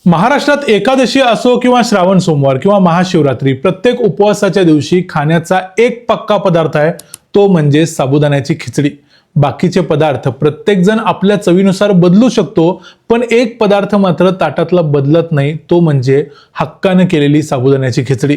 महाराष्ट्रात एकादशी असो किंवा श्रावण सोमवार किंवा महाशिवरात्री, प्रत्येक उपवासाच्या दिवशी खाण्याचा एक पक्का पदार्थ आहे, तो म्हणजे साबुदाण्याची खिचडी. बाकीचे पदार्थ प्रत्येक जण आपल्या चवीनुसार बदलू शकतो, पण एक पदार्थ मात्र ताटातला बदलत नाही, तो म्हणजे हक्काने केलेली साबुदाण्याची खिचडी.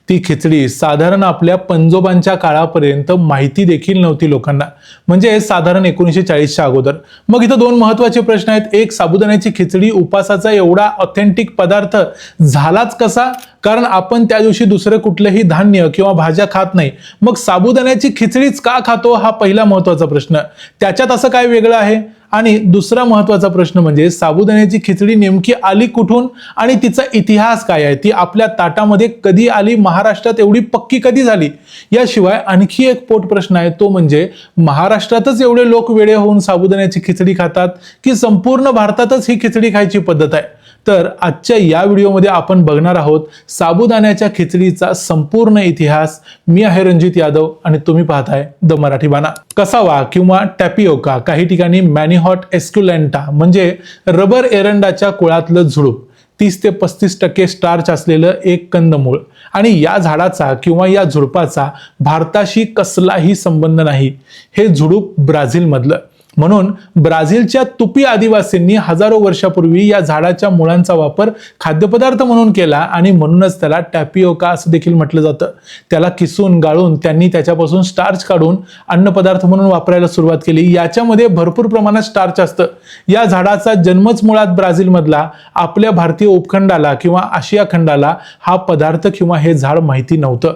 ती खिचडी साधारण आपल्या पंजोबांच्या काळापर्यंत माहिती देखील नव्हती लोकांना, म्हणजे साधारण 1940च्या अगोदर. मग इथं दोन महत्त्वाचे प्रश्न आहेत. एक, साबुदाण्याची खिचडी उपासाचा एवढा ऑथेंटिक पदार्थ झालाच कसा? कारण आपण त्या दिवशी दुसरे कुठलेही धान्य किंवा भाज्या खात नाही, मग साबुदाण्याची खिचडीच का खातो, हा पहिला महत्त्वाचा प्रश्न. त्याच्यात असं काय वेगळं आहे? आणि दुसरा महत्त्वाचा प्रश्न म्हणजे साबुदाण्याची खिचडी नेमकी आली कुठून आणि तिचा इतिहास काय आहे, ती आपल्या ताटामध्ये कधी आली, महाराष्ट्रात एवढी पक्की कधी झाली? याशिवाय आणखी एक पोट प्रश्न आहे, तो म्हणजे महाराष्ट्रातच एवढे लोक वेडे होऊन साबुदाण्याची खिचडी खातात की संपूर्ण भारतातच ही खिचडी खायची पद्धत आहे? तर आजच्या या व्हिडिओमध्ये आपण बघणार आहोत साबुदाण्याच्या खिचडीचा संपूर्ण इतिहास. मी आहे रणजित यादव आणि तुम्ही पाहताय द मराठी बाणा. कसावा किंवा टॅपिओका, काही ठिकाणी मॅनिहॉट एस्क्युलेंटा म्हणजे रबर एरंडाच्या कुळातलं झुडूप, 30 ते 35% स्टार्च असलेलं एक कंदमूळ. आणि या झाडाचा किंवा या झुडपाचा भारताशी कसलाही संबंध नाही. हे झुडूप ब्राझीलमधलं. म्हणून ब्राझीलच्या तुपी आदिवासींनी हजारो वर्षापूर्वी या झाडाच्या मुळांचा वापर खाद्यपदार्थ म्हणून केला आणि म्हणूनच त्याला टॅपिओका असं देखील म्हटलं जातं. त्याला किसून गाळून त्यांनी त्याच्यापासून स्टार्च काढून अन्नपदार्थ म्हणून वापरायला सुरुवात केली. याच्यामध्ये भरपूर प्रमाणात स्टार्च असतं. या झाडाचा जन्मच मुळात ब्राझीलमधला. आपल्या भारतीय उपखंडाला किंवा आशिया खंडाला हा पदार्थ किंवा हे झाड माहिती नव्हतं.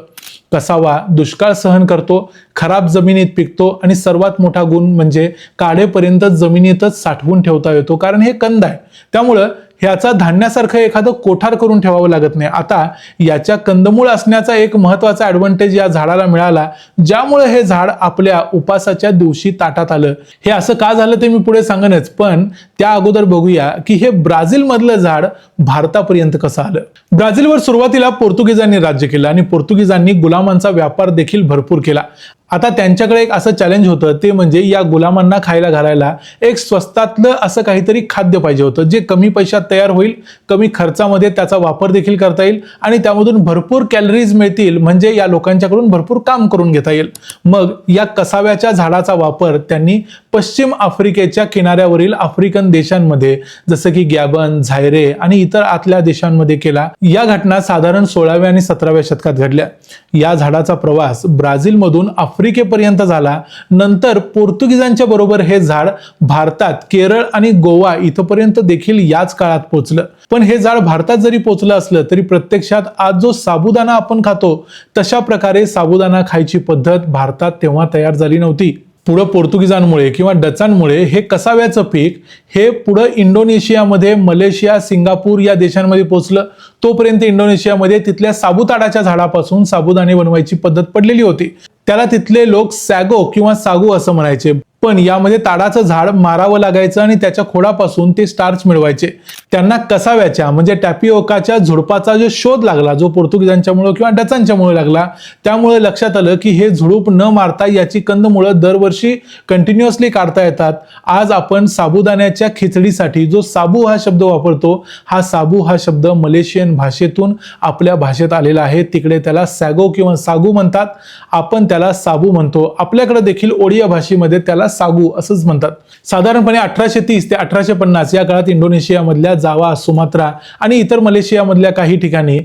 कसावा दुष्काळ सहन करतो, खराब जमिनीत पिकतो आणि सर्वात मोठा गुण म्हणजे काढेपर्यंत जमिनीतच साठवून ठेवता येतो, कारण हे कंद आहे. त्यामुळं ह्याचा धान्यासारखं एखादं कोठार करून ठेवावं लागत नाही. आता याच्या कंदमूळ असण्याचा एक महत्त्वाचा ॲडव्हान्टेज या झाडाला मिळाला, ज्यामुळे हे झाड आपल्या उपासाच्या दिवशी ताटात आलं. हे असं का झालं ते मी पुढे सांगेनच, पण त्या अगोदर बघूया की हे ब्राझीलमधलं झाड भारतापर्यंत कसं आलं. ब्राझीलवर सुरुवातीला पोर्तुगीजांनी राज्य केलं आणि पोर्तुगीजांनी गुलामांचा व्यापार देखील भरपूर केला. आता त्यांच्याकडे एक असं चॅलेंज होतं, ते म्हणजे या गुलामांना खायला घालायला एक स्वस्तातलं असं काहीतरी खाद्य पाहिजे होतं, जे कमी पैशात तयार होईल, कमी खर्चामध्ये त्याचा वापर देखील करता येईल आणि त्यामधून भरपूर कॅलरीज मिळतील, म्हणजे या लोकांच्याकडून भरपूर काम करून घेता येईल. मग या कसाव्याच्या झाडाचा वापर त्यांनी पश्चिम आफ्रिकेच्या किनाऱ्यावरील आफ्रिकन देशांमध्ये जसं की गॅबन, झायरे आणि इतर आतल्या देशांमध्ये केला. या घटना साधारण 16व्या आणि 17व्या शतकात घडल्या. या झाडाचा प्रवास ब्राझीलमधून आफ्रिकेपर्यंत झाला. नंतर पोर्तुगीजांच्या बरोबर हे झाड भारतात, केरळ आणि गोवा इथपर्यंत देखील याच काळात पोहोचलं. पण हे झाड भारतात जरी पोहोचलं असलं तरी प्रत्यक्षात आज जो साबुदाणा आपण खातो तशा प्रकारे साबुदाणा खायची पद्धत भारतात तेव्हा तयार झाली नव्हती. पुढं पोर्तुगीजांमुळे किंवा डचांमुळे हे कसाव्याचं पीक हे पुढं इंडोनेशियामध्ये, मलेशिया, सिंगापूर या देशांमध्ये पोहोचलं. तोपर्यंत इंडोनेशियामध्ये तिथल्या साबुताडाच्या झाडापासून साबुदाणे बनवायची पद्धत पडलेली होती. त्याला तिथले लोक सॅगो किंवा सागू असं म्हणायचे. पण यामध्ये ताडाचं झाड मारावं लागायचं आणि त्याच्या खोडापासून ते स्टार्च मिळवायचे. त्यांना कसाव्याच्या म्हणजे टॅपिओकाच्या झुडपाचा जो शोध लागला, जो पोर्तुगीजांच्यामुळे किंवा डचांच्यामुळे लागला, त्यामुळे लक्षात आलं की हे झुडूप न मारता याची कंदमुळं दरवर्षी कंटिन्युअसली काढता येतात. आज आपण साबुदाण्याच्या खिचडीसाठी जो साबू हा शब्द वापरतो, हा साबू हा शब्द मलेशियन भाषेतून आपल्या भाषेत आलेला आहे. तिकडे त्याला सॅगो किंवा सागू म्हणतात, आपण त्याला साबू म्हणतो. आपल्याकडे देखील ओडिया भाषेमध्ये त्याला सागू असंच म्हणतात. साधारणपणे 1830 ते 1850 या काळात इंडोनेशियामधल्या जावा, सुमात्रा आणि इतर मलेशियामधल्या काही ठिकाणी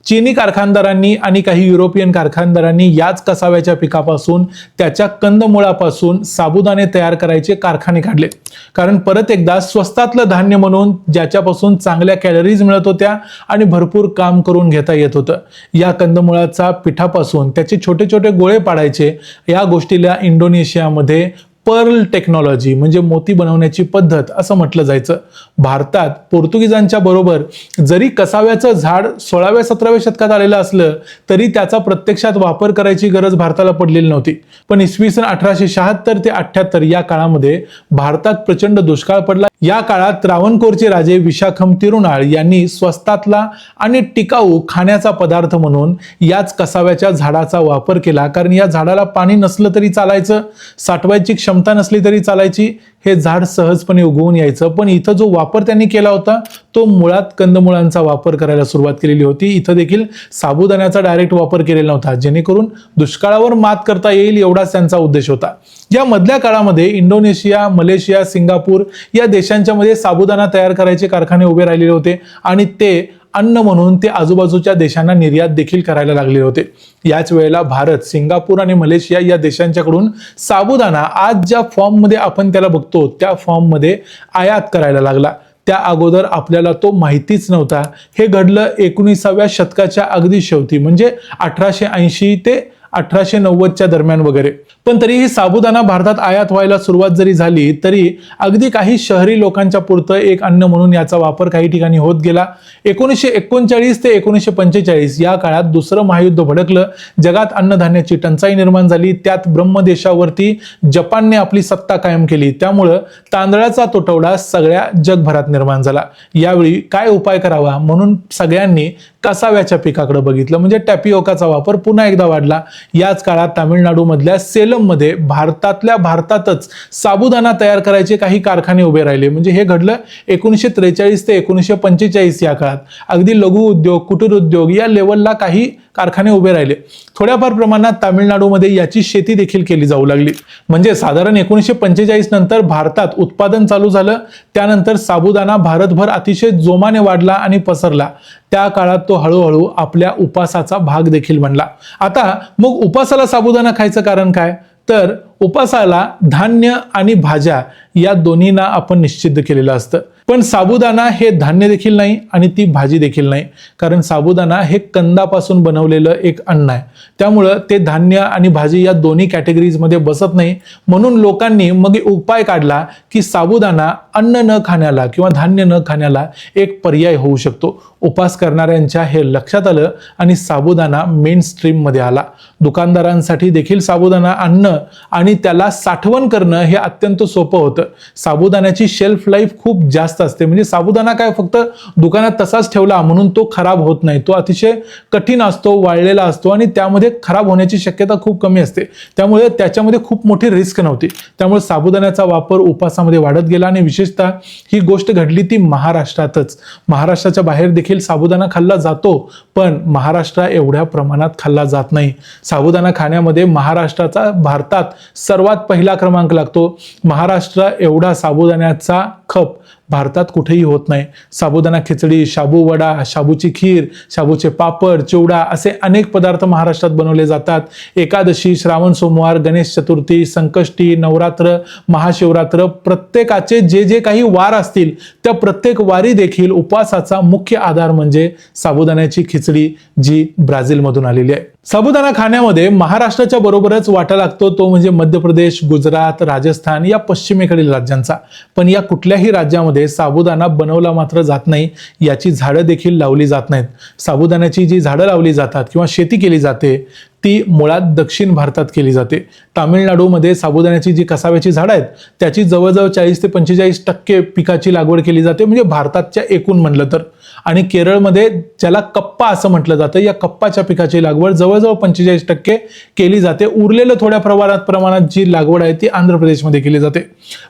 चीनी कारखानदारांनी आणि काही युरोपियन कारखानदारांनी याच कसाव्याच्या पिकापासून, त्याच्या कंदमुळापासून साबुदाणे तयार करायचे कारखाने काढले. कारण परत एकदा स्वस्तातलं धान्य म्हणून ज्याच्यापासून चांगल्या कॅलरीज मिळत होत्या आणि भरपूर काम करून घेता येत होतं. या कंदमुळाचा पिठापासून त्याचे छोटे छोटे गोळे पाडायचे. या गोष्टीला इंडोनेशियामध्ये पर्ल टेक्नॉलॉजी म्हणजे मोती बनवण्याची पद्धत असं म्हटलं जायचं. भारतात पोर्तुगीजांच्या बरोबर जरी कसाव्याचं झाड 16व्या 17व्या शतकात आलेलं असलं तरी त्याचा प्रत्यक्षात वापर करायची गरज भारताला पडलेली नव्हती. पण इसवी सन 1876 ते 78 या काळामध्ये भारतात प्रचंड दुष्काळ पडला. या काळात त्रावणकोरचे राजे विशाखम तिरुनाळ यांनी स्वस्तातला आणि टिकाऊ खाण्याचा पदार्थ म्हणून याच कसाव्याच्या झाडाचा वापर केला, कारण या झाडाला पाणी नसलं तरी चालायचं, साठवायची क्षमता नसली तरी चालायची, हे झाड सहजपणे उगवून यायचं. पण इथं जो वापर त्यांनी केला होता तो मुळात कंदमुळांचा वापर करायला सुरुवात केलेली होती. इथं देखील साबुदाण्याचा डायरेक्ट वापर केलेला नव्हता, जेणेकरून दुष्काळावर मात करता येईल एवढाच त्यांचा उद्देश होता. या मधल्या काळामध्ये इंडोनेशिया, मलेशिया, सिंगापूर या देशांच्या मध्ये साबुदाणा तयार करायचे कारखाने उभे राहिलेले होते आणि ते अन्न म्हणून ते आजूबाजूच्या देशांना निर्यात देखील करायला लागले होते. याच वेळेला भारत, सिंगापूर आणि मलेशिया या देशांच्याकडून साबुदाणा आज ज्या फॉर्ममध्ये आपण त्याला बघतो त्या फॉर्ममध्ये आयात करायला लागला. त्या अगोदर आपल्याला तो माहितीच नव्हता. हे घडलं 19व्या शतकाच्या अगदी शेवटी, म्हणजे 1880 ते 1890च्या दरम्यान वगैरे. पण तरीही साबुदाणा भारतात आयात व्हायला सुरुवात जरी झाली तरी अगदी काही शहरी लोकांच्या पुरतं एक अन्न म्हणून याचा वापर काही ठिकाणी होत गेला. 1939 ते 1945 या काळात दुसरं महायुद्ध भडकलं. जगात अन्नधान्याची टंचाई निर्माण झाली. त्यात ब्रह्मदेशावरती जपानने आपली सत्ता कायम केली. त्यामुळं तांदळाचा तुटवडा सगळ्या जगभरात निर्माण झाला. यावेळी काय उपाय करावा म्हणून सगळ्यांनी कसाव्याच्या पिकाकडे बघितलं, म्हणजे टॅपिओकाचा वापर पुन्हा एकदा वाढला. याच काळात तामिळनाडूमधल्या सेलममध्ये भारतातल्या भारतातच साबुदाणा तयार करायचे काही कारखाने उभे राहिले. म्हणजे हे घडलं 1943 ते 1945 या काळात. अगदी लघु उद्योग, कुटीर उद्योग या लेवलला काही कारखाने उभे राहिले. थोड्याफार प्रमाणात तामिळनाडूमध्ये याची शेती देखील केली जाऊ लागली. म्हणजे साधारण 1945 नंतर भारतात उत्पादन चालू झालं. त्यानंतर साबुदाणा भारतभर अतिशय जोमाने वाढला आणि पसरला. त्या काळात तो हळूहळू आपल्या उपासाचा भाग देखील बनला. आता मग उपासाला साबुदाणा खायचं कारण काय? तर उपासाला धान्य आणि भाज्या या दोन्हींना आपण निश्चित केलेलं असतं. पण साबुदाणा हे धान्य देखील नाही आणि ती भाजी देखील नाही, कारण साबुदाणा हे कंदापासून बनवलेलं एक अन्न आहे. त्यामुळं ते धान्य आणि भाजी या दोन्ही कॅटेगरीजमध्ये बसत नाही. म्हणून लोकांनी मग उपाय काढला की साबुदाणा अन्न न खाण्याला किंवा धान्य न खाण्याला एक पर्याय होऊ शकतो. उपास करणाऱ्यांच्या हे लक्षात आलं आणि साबुदाणा मेन स्ट्रीम मध्ये आला. दुकानदारांसाठी देखील साबुदाणा आणणं आणि त्याला साठवण करणं हे अत्यंत सोपं होतं. साबुदाण्याची शेल्फ लाईफ खूप जास्त असते. म्हणजे साबुदाणा काय फक्त दुकानात तसाच ठेवला म्हणून तो खराब होत नाही. तो अतिशय कठीण असतो, वाळलेला असतो आणि त्यामध्ये खराब होण्याची शक्यता खूप कमी असते. त्यामुळे त्याच्यामध्ये खूप मोठी रिस्क नव्हती. त्यामुळे साबुदाण्याचा वापर उपासामध्ये वाढत गेला आणि विशेषतः ही गोष्ट घडली ती महाराष्ट्रातच. महाराष्ट्राच्या बाहेर देखील साबुदाणा खाल्ला जातो, पण महाराष्ट्र एवढ्या प्रमाणात खाल्ला जात नाही. साबुदाणा खाण्यामध्ये महाराष्ट्राचा भारतात सर्वात पहिला क्रमांक लागतो. महाराष्ट्र एवढा साबुदाण्याचा खप भारतात कुठेही होत नाही. साबुदाणा खिचडी, शाबू वडा, शाबूची खीर, शाबूचे पापड, चिवडा असे अनेक पदार्थ महाराष्ट्रात बनवले जातात. एकादशी, श्रावण सोमवार, गणेश चतुर्थी, संकष्टी, नवरात्र, महाशिवरात्र प्रत्येकाचे जे जे काही वार असतील त्या प्रत्येक वारी देखील उपवासाचा मुख्य आधार म्हणजे साबुदाण्याची खिचडी, जी ब्राझीलमधून आलेली आहे. साबुदाणा खाण्यामध्ये महाराष्ट्राच्या बरोबरच वाटा लागतो तो म्हणजे मध्य प्रदेश, गुजरात, राजस्थान या पश्चिमेकडील राज्यांचा. पण या कुठल्याही राज्यामध्ये साबुदाणा बनवला मात्र जात नाही. याची झाडं देखील लावली जात नाहीत. साबुदाण्याची जी झाडं लावली जातात किंवा शेती केली जाते ती मुळात दक्षिण भारतात केली जाते. तामिळनाडूमध्ये साबुदाण्याची जी कसाव्याची झाडं आहेत त्याची जवळजवळ 40 ते 45% पिकाची लागवड केली जाते, म्हणजे भारताच्या एकूण म्हणलं तर. आणि केरळमध्ये ज्याला कप्पा असं म्हटलं जातं, या कप्पाच्या पिकाची लागवड जवळजवळ 45% केली जाते. उरलेलं थोड्या प्रमाणात जी लागवड आहे ती आंध्र प्रदेशमध्ये केली जाते.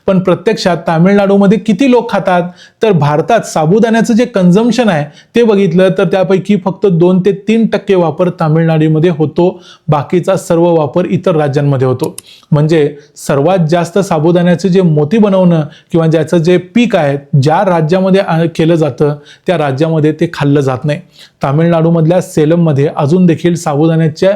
पण प्रत्यक्षात तामिळनाडूमध्ये किती लोक खातात तर भारतात साबुदाण्याचं जे कन्झम्पशन आहे ते बघितलं तर त्यापैकी फक्त 2 ते 3% वापर तामिळनाडूमध्ये होतो. बाकीचा सर्व वापर इतर राज्यांमध्ये होतो. म्हणजे सर्वात जास्त साबुदाण्याचे जे मोती बनवणं किंवा ज्याचं जे पीक आहे ज्या राज्यामध्ये केलं जातं त्या राज्यामध्ये ते खाल्लं जात नाही. तामिळनाडूमधल्या सेलममध्ये अजून देखील साबुदाण्याचे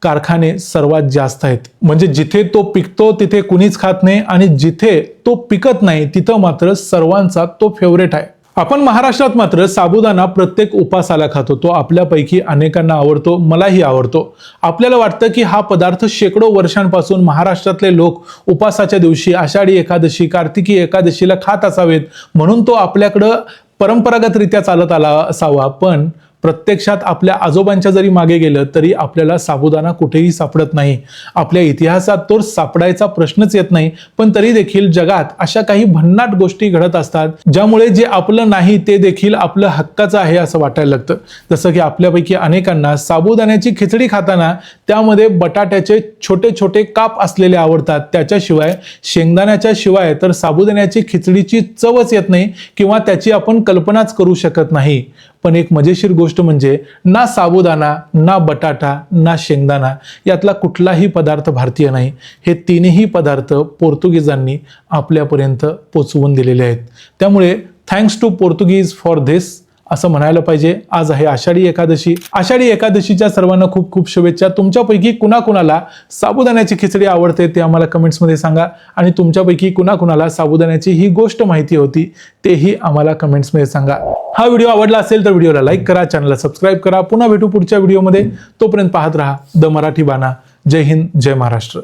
कारखाने सर्वात जास्त आहेत. म्हणजे जिथे तो पिकतो तिथे कुणीच खात नाही आणि जिथे तो पिकत नाही तिथं मात्र सर्वांचा तो फेवरेट आहे. आपण महाराष्ट्रात मात्र साबुदाणा प्रत्येक उपासाला खातो. तो आपल्यापैकी अनेकांना आवडतो, मलाही आवडतो. आपल्याला वाटतं की हा पदार्थ शेकडो वर्षांपासून महाराष्ट्रातले लोक उपासाच्या दिवशी, आषाढी एकादशी, कार्तिकी एकादशीला खात असावेत म्हणून तो आपल्याकडं परंपरागतरित्या चालत आला असावा. पण प्रत्यक्षात आपल्या आजोबांच्या जरी मागे गेलं तरी आपल्याला साबुदाणा कुठेही सापडत नाही. आपल्या इतिहासात तो सापडायचा प्रश्नच येत नाही. पण तरी देखील जगात अशा काही भन्नाट गोष्टी घडत असतात ज्यामुळे जे आपलं नाही ते देखील आपलं हक्काचं आहे असं वाटायला लागतं. जसं की आपल्यापैकी अनेकांना साबुदाण्याची खिचडी खाताना त्यामध्ये बटाट्याचे छोटे छोटे काप असलेले आवडतात. त्याच्याशिवाय शेंगदाण्याच्या शिवाय तर साबुदाण्याची खिचडीची चवच येत नाही किंवा त्याची आपण कल्पनाच करू शकत नाही. पण एक मजेशीर गोष्ट म्हणजे ना साबुदाणा, ना बटाटा, ना शेंगदाणा यातला कुठलाही पदार्थ भारतीय नाही. हे तिन्ही पदार्थ पोर्तुगीजांनी आपल्यापर्यंत पोचवून दिलेले आहेत. त्यामुळे thanks to Portuguese for this असं म्हणायला पाहिजे. आज आहे आषाढी एकादशी. आषाढी एकादशीच्या सर्वांना खूप खूप शुभेच्छा. तुमच्यापैकी कुणाकुणाला साबुदाण्याची खिचडी आवडते ते आम्हाला कमेंट्समध्ये सांगा आणि तुमच्यापैकी कुणाकुणाला साबुदाण्याची ही गोष्ट माहिती होती तेही आम्हाला कमेंट्समध्ये सांगा. हा व्हिडिओ आवडला असेल तर व्हिडिओला लाईक करा, चॅनलला सबस्क्राईब करा. पुन्हा भेटू पुढच्या व्हिडिओमध्ये. तोपर्यंत पाहत रहा द मराठी बाणा. जय हिंद, जय महाराष्ट्र.